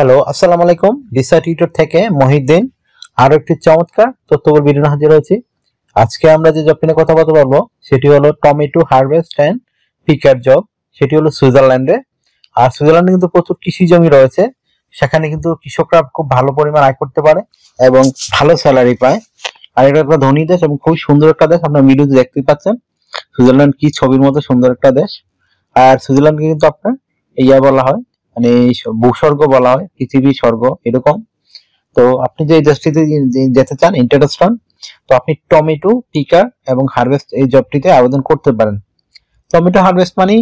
Hello, আসসালামু আলাইকুম। Visa tutor থেকে মহিউদ্দিন আরো একটি চমৎকার তথ্যবহুল ভিডিও নিয়ে হাজির হয়েছি। আজকে আমরা যে জবটি নিয়ে কথা বলবো সেটি হলো টমেটো হারভেস্ট অ্যান্ড পিকার জব। সেটি হলো সুইজারল্যান্ডে। আর সুইজারল্যান্ডে কিন্তু প্রচুর কৃষি জমি রয়েছে, সেখানে কিন্তু কৃষকরা খুব ভালো পরিমাণ আয় করতে পারে এবং ভালো স্যালারি পায়। আর এটা একটা ধনী দেশ এবং খুবই সুন্দর একটা দেশ। আপনার ভিডিওতে দেখতেই পাচ্ছেন সুইজারল্যান্ড কি ছবির মতো সুন্দর একটা দেশ। আর সুইজারল্যান্ডকে কিন্তু আপনার ইয়া বলা হয়, মানে ভূস্বর্গ বলা হয়, পৃথিবী স্বর্গ এরকম। তো আপনি যে এই দেশটিতে যেতে চান, ইন্টারেস্ট হন, তো আপনি টমেটো পিকার এবং হারভেস্ট এই জবটিতে আবেদন করতে পারেন। টমেটো হারভেস্ট মানে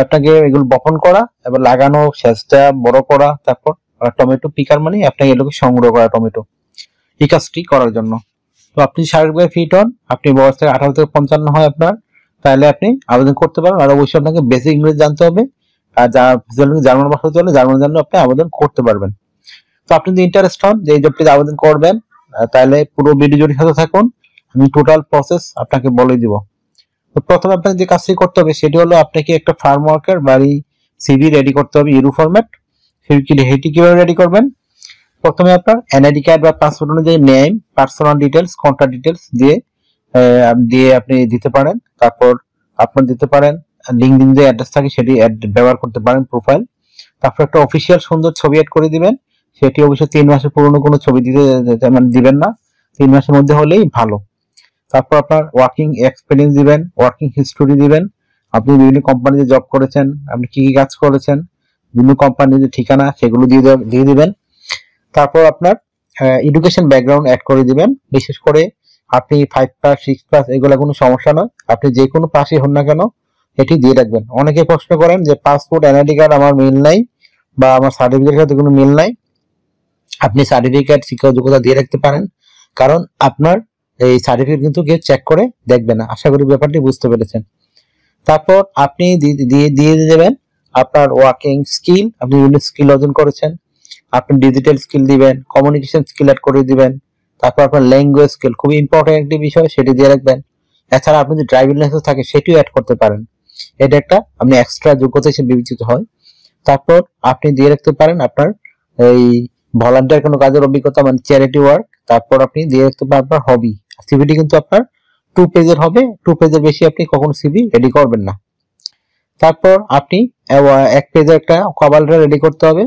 আপনাকে এগুলো বপন করা এবং লাগানো, সেচটা বড় করা, তারপর টমেটো পিকার মানে আপনাকে এগুলোকে সংগ্রহ করা টমেটো এই কাজটি করার জন্য। তো আপনি শারীরিকভাবে ফিট হন, আপনি বয়স থেকে 18 থেকে 55 হয় আপনার, তাহলে আপনি আবেদন করতে পারেন। আর অবশ্যই আপনাকে বেসিক ইংরেজি জানতে হবে। আর জার্মান ভাষা চলে, জার্মান জানলে আপনি আবেদন করতে পারবেন। তো আপনি যদি ইন্টারেস্ট হন যে এই জবটিতে আবেদন করবেন, তাহলে পুরো ভিডিও জুড়ে সাথে থাকুন, আমি টোটাল প্রসেস আপনাকে বলে দিব। তো প্রথমে আপনাকে যে কাজটি করতে হবে সেটি হলো আপনাকে একটা ফার্ম ওয়ার্কার বাড়ি সিভি রেডি করতে হবে, ইউরো ফরম্যাট। সেটি কিভাবে রেডি করবেন? প্রথমে আপনার এনআইডি কার্ড বা পাসপোর্ট অনুযায়ী name, personal details, contact details দিয়ে আপনি দিতে পারেন। তারপর আপনার দিতে পারেন লিঙ্কডিন যে অ্যাড্রেস থাকে সেটি ব্যবহার করতে পারেন প্রোফাইল। তারপর একটা অফিসিয়াল সুন্দর ছবি অ্যাড করে দিবেন। সেটি অবশ্যই 3 মাসের পুরনো কোনো ছবি মানে দিবেন না, 3 মাসের মধ্যে হলেই ভালো। তারপর আপনার ওয়ার্কিং এক্সপিরিয়েন্স দিবেন, ওয়ার্কিং হিস্টোরি দিবেন, আপনি বিভিন্ন কোম্পানিতে জব করেছেন, আপনি কি কি কাজ করেছেন, বিভিন্ন কোম্পানির যে ঠিকানা সেগুলো দিয়ে দিবেন। তারপর আপনার এডুকেশন ব্যাকগ্রাউন্ড অ্যাড করে দিবেন। বিশেষ করে আপনি 5 পাস 6 পাস এগুলো কোনো সমস্যা নয়, আপনি যে কোনো পাসই হন না কেন এটি দিয়ে রাখবেন। অনেকে প্রশ্ন করেন যে পাসপোর্ট এনআইডি কার্ড আমার মিল নাই বা আমার সার্টিফিকেটের সাথে কোনো মিল নাই। আপনি সার্টিফিকেট শিক্ষা যোগ্যতা দিয়ে রাখতে পারেন, কারণ আপনার এই সার্টিফিকেট কিন্তু কেউ চেক করে দেখবে না। আশা করি ব্যাপারটি বুঝতে পেরেছেন। তারপর আপনি দিয়ে দেবেন আপনার ওয়ার্কিং স্কিল, আপনি বিভিন্ন স্কিল অর্জন করেছেন, আপনি ডিজিটাল স্কিল দিবেন, কমিউনিকেশন স্কিল অ্যাড করে দিবেন। তারপর আপনার ল্যাঙ্গুয়েজ স্কিল, খুবই ইম্পর্টেন্ট একটি বিষয়, সেটি দিয়ে রাখবেন। এছাড়া আপনি যদি ড্রাইভিং লাইসেন্স থাকে সেটিও অ্যাড করতে পারেন, এটা একটা আপনি এক্সট্রা যোগ্যতা হিসেবে বিবেচিত হয়। তারপর আপনি দিয়ে রাখতে পারেন আপনার এই ভলান্টিয়ার কোনো কাজের অভিজ্ঞতা, মানে চ্যারিটি ওয়ার্ক। তারপর আপনি দিয়ে রাখতে পারেন আপনার হবি। সিভিটি কিন্তু আপনার 2 পেজের হবে, 2 পেজের বেশি আপনি কখনো সিভি রেডি করবেন না। তারপর আপনি 1 পেজের একটা কভার লেটার রেডি করতে হবে,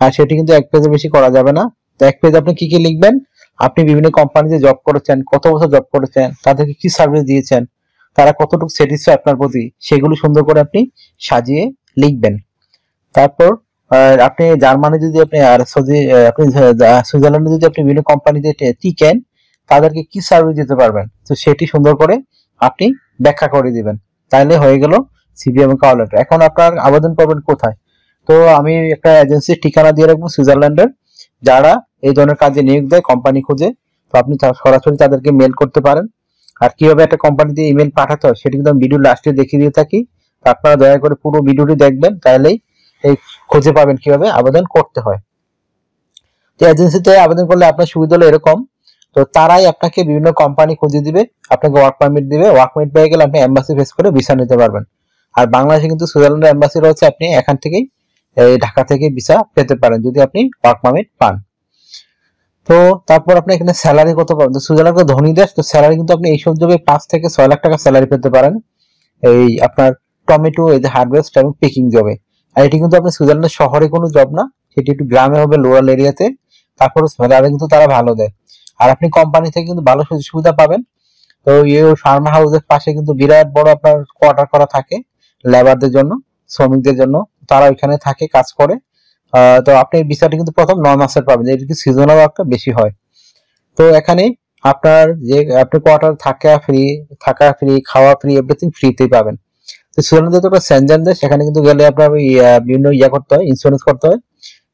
আর সেটি কিন্তু 1 পেজের বেশি করা যাবে না। তো 1 পেজে আপনি কি কি লিখবেন? আপনি বিভিন্ন কোম্পানিতে জব করেছেন, কত বছর জব করেছেন, তাদেরকে কি সার্ভিস দিয়েছেন, তারা কতটুকু স্যাটিসফাই আপনার প্রতি, সেগুলো সুন্দর করে আপনি সাজিয়ে লিখবেন। তারপর আপনি জার্মানি যদি আপনি আপনি সুইজারল্যান্ডে যদি আপনি বিভিন্ন কোম্পানিতে টিকেন, তাদেরকে কি সার্ভিস দিতে পারবেন, তো সেটি সুন্দর করে আপনি ব্যাখ্যা করে দিবেন। তাহলে হয়ে গেল সিভি এবং কভার লেটার। এখন আপনার আবেদন করবেন কোথায়? তো আমি একটা এজেন্সির ঠিকানা দিয়ে রাখবো সুইজারল্যান্ডের, যারা এই ধরনের কাজে নিয়োগ দেয়, কোম্পানি খুঁজে। তো আপনি সরাসরি তাদেরকে মেল করতে পারেন। আর কিভাবে একটা কোম্পানিতে ইমেল পাঠাতে হয় সেটি কিন্তু আমি ভিডিও লাস্টে দেখিয়ে দিয়ে থাকি। তো আপনারা দয়া করে পুরো ভিডিওটি দেখবেন, তাহলেই এই খুঁজে পাবেন কিভাবে আবেদন করতে হয়। তো এজেন্সিতে আবেদন করলে আপনার সুবিধা হলো এরকম, তো তারাই আপনাকে বিভিন্ন কোম্পানি খুঁজে দিবে, আপনাকে ওয়ার্ক পারমিট দিবে। ওয়ার্ক পারমিট পেয়ে গেলে আপনি এম্বাসি ফেস করে ভিসা নিতে পারবেন। আর বাংলাদেশে কিন্তু সুইজারল্যান্ডের এম্বাসি রয়েছে, আপনি এখান থেকেই ঢাকা থেকে ভিসা পেতে পারেন যদি আপনি ওয়ার্ক পারমিট পান। তো তারপর আপনি এখানে স্যালারি কত পাবেন? তো সুইজারল্যান্ড ধনী দেশ, তো স্যালারি কিন্তু আপনি এই সব জবে 5 থেকে 6 লাখ টাকা স্যালারি পেতে পারেন এই আপনার টমেটো এই যে হারভেস্ট এবং পিকিং জবে। আর এটি কিন্তু আপনি সুইজারল্যান্ডের শহরে কোনো জব না, সেটি একটু গ্রামে হবে, লোরাল এরিয়াতে। তারপর স্যালারি কিন্তু তারা ভালো দেয়। আর আপনি কোম্পানি থেকে কিন্তু ভালো সুযোগ সুবিধা পাবেন। তো এই ফার্ম হাউসের পাশে কিন্তু বিরাট বড় আপনার কোয়ার্টার করা থাকে লেবারদের জন্য, শ্রমিকদের জন্য, তারা ওইখানে থাকে, কাজ করে। তো আপনি ভিসাটি কিন্তু প্রথম 9 মাসের পাবেন, এটি কি সিজনাল ওয়ার্কটা বেশি হয়। তো এখানে আপনার যে আপনি কোয়ার্টার থাকা ফ্রি, খাওয়া ফ্রি, এভরিথিং ফ্রিতেই পাবেন। তো সুইজারল্যান্ড তো একটা সেনজেন দেশ, সেখানে কিন্তু গেলে আপনার বিভিন্ন করতে হয়, ইন্স্যুরেন্স করতে হয়,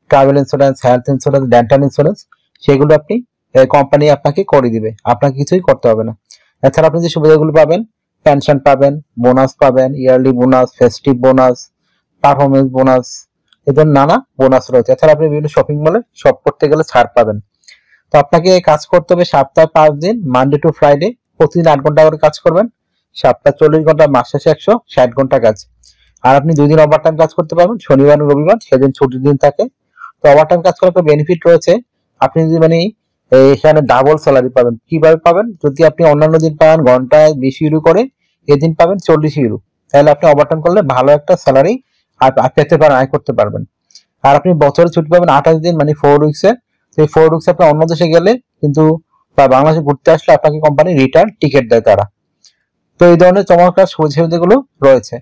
travel insurance, health insurance, dental insurance, সেগুলো আপনি কোম্পানি আপনাকে করে দিবে, আপনাকে কিছুই করতে হবে না। এছাড়া আপনি যে সুবিধাগুলো পাবেন, পেনশন পাবেন, বোনাস পাবেন, yearly bonus, festive bonus, performance bonus, এদের নানা বোনাস রয়েছে। এছাড়া আপনি বিভিন্ন শপিং মলে শপ করতে গেলে ছাড় পাবেন। তো আপনাকে কাজ করতে হবে সপ্তাহে 5 দিন, মানডে টু ফ্রাইডে, প্রতিদিন 8 ঘন্টা করে কাজ করবেন। সপ্তাহে 40 ঘন্টা, মাস শেষে 160 ঘন্টা কাজ। আর আপনি 2 দিন ওভারটাইম কাজ করতে পারবেন, শনিবার এবং রবিবার, সেদিন ছুটির দিন থাকে। তো ওভারটাইম কাজ করার একটা বেনিফিট রয়েছে, আপনি যদি মানে এখানে ডাবল স্যালারি পাবেন। কিভাবে পাবেন? যদি আপনি অন্যান্য দিন পান ঘন্টায় 20 ইউরো করে, এদিন পাবেন 40 ইউরো। তাহলে আপনি ওভারটাইম করলে ভালো একটা স্যালারি পেতে পারেন, আয় করতে পারবেন। আর আপনি বছরে ছুটি পাবেন 28 দিন, মানে 4 উইকসে। এই 4 উইকস আপনি অন্য দেশে গেলে কিন্তু বা বাংলাদেশে ঘুরতে আসলে আপনাকে কোম্পানি রিটার্ন টিকিট দেয় তারা। তো এই ধরনের চমৎকার সুবিধাগুলো রয়েছে।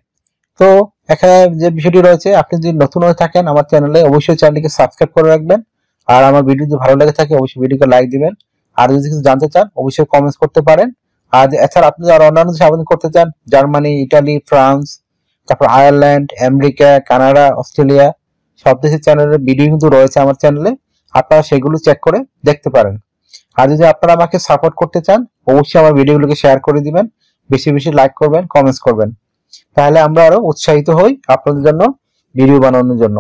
তো এখানে যে বিষয়টি রয়েছে, আপনি যদি নতুন হয়ে থাকেন আমার চ্যানেলে, অবশ্যই চ্যানেলটিকে সাবস্ক্রাইব করে রাখবেন। আর আমার ভিডিও যদি ভালো লেগে থাকে অবশ্যই ভিডিওকে লাইক দিবেন। আর যদি কিছু জানতে চান অবশ্যই কমেন্টস করতে পারেন। আর এছাড়া আপনি যারা অন্যান্য দেশে আবেদন করতে চান, জার্মানি, ইটালি, ফ্রান্স, তারপর আয়ারল্যান্ড, আমেরিকা, কানাডা, অস্ট্রেলিয়া, সব দেশের চ্যানেলের ভিডিও কিন্তু রয়েছে আমার চ্যানেলে, আপনারা সেগুলো চেক করে দেখতে পারেন। আর যদি আপনারা আমাকে সাপোর্ট করতে চান অবশ্যই আমার ভিডিওগুলোকে শেয়ার করে দিবেন, বেশি বেশি লাইক করবেন, কমেন্টস করবেন, তাহলে আমরা আরো উৎসাহিত হই আপনাদের জন্য ভিডিও বানানোর জন্য।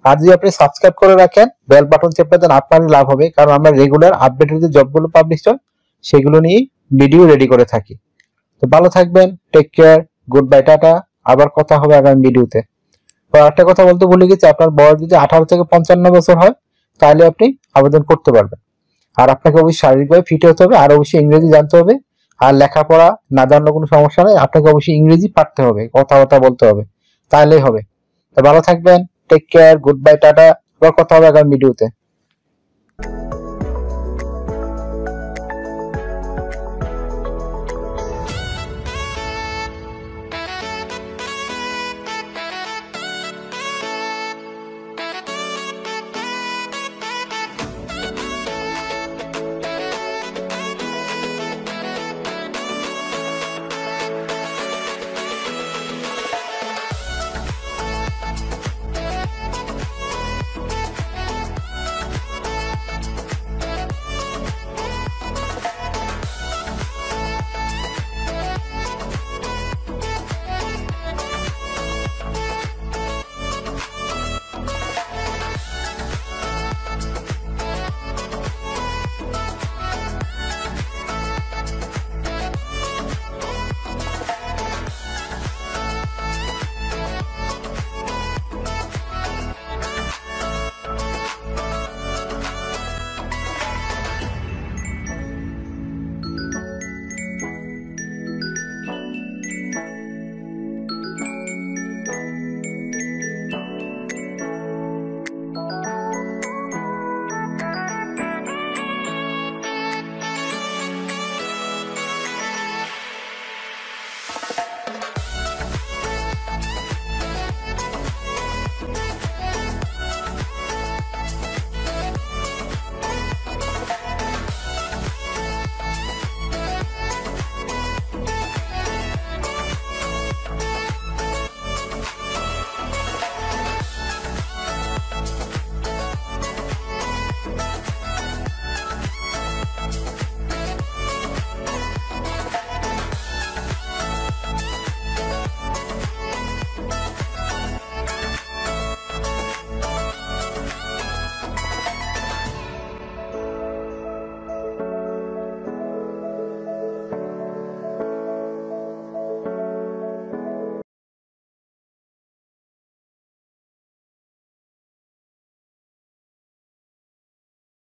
আর যদি আপনি সাবস্ক্রাইব করে রাখেন, বেল বাটন চেপে দেন, আপনারই লাভ হবে, কারণ আমরা রেগুলার আপডেটেড যে জবগুলো পাবলিশ হয় সেগুলো নিয়ে ভিডিও রেডি করে থাকি। তো ভালো থাকবেন, take care, good bye, tata. আবার কথা হবে আগামী ভিডিওতে। তো একটা কথা বলতে ভুলে গেছি, আপনার বয়স যদি 18 থেকে 55 বছর হয় তাহলে আপনি আবেদন করতে পারবেন। আর আপনাকে অবশ্যই শারীরিকভাবে ফিট হতে হবে, আর অবশ্যই ইংরেজি জানতে হবে। আর লেখাপড়া না জানলে কোনো সমস্যা নেই, আপনাকে অবশ্যই ইংরেজি পারতে হবে, কথাবার্তা বলতে হবে, তাহলেই হবে। তো ভালো থাকবেন, take care, good bye, tata. আবার কথা হবে আগামী ভিডিওতে।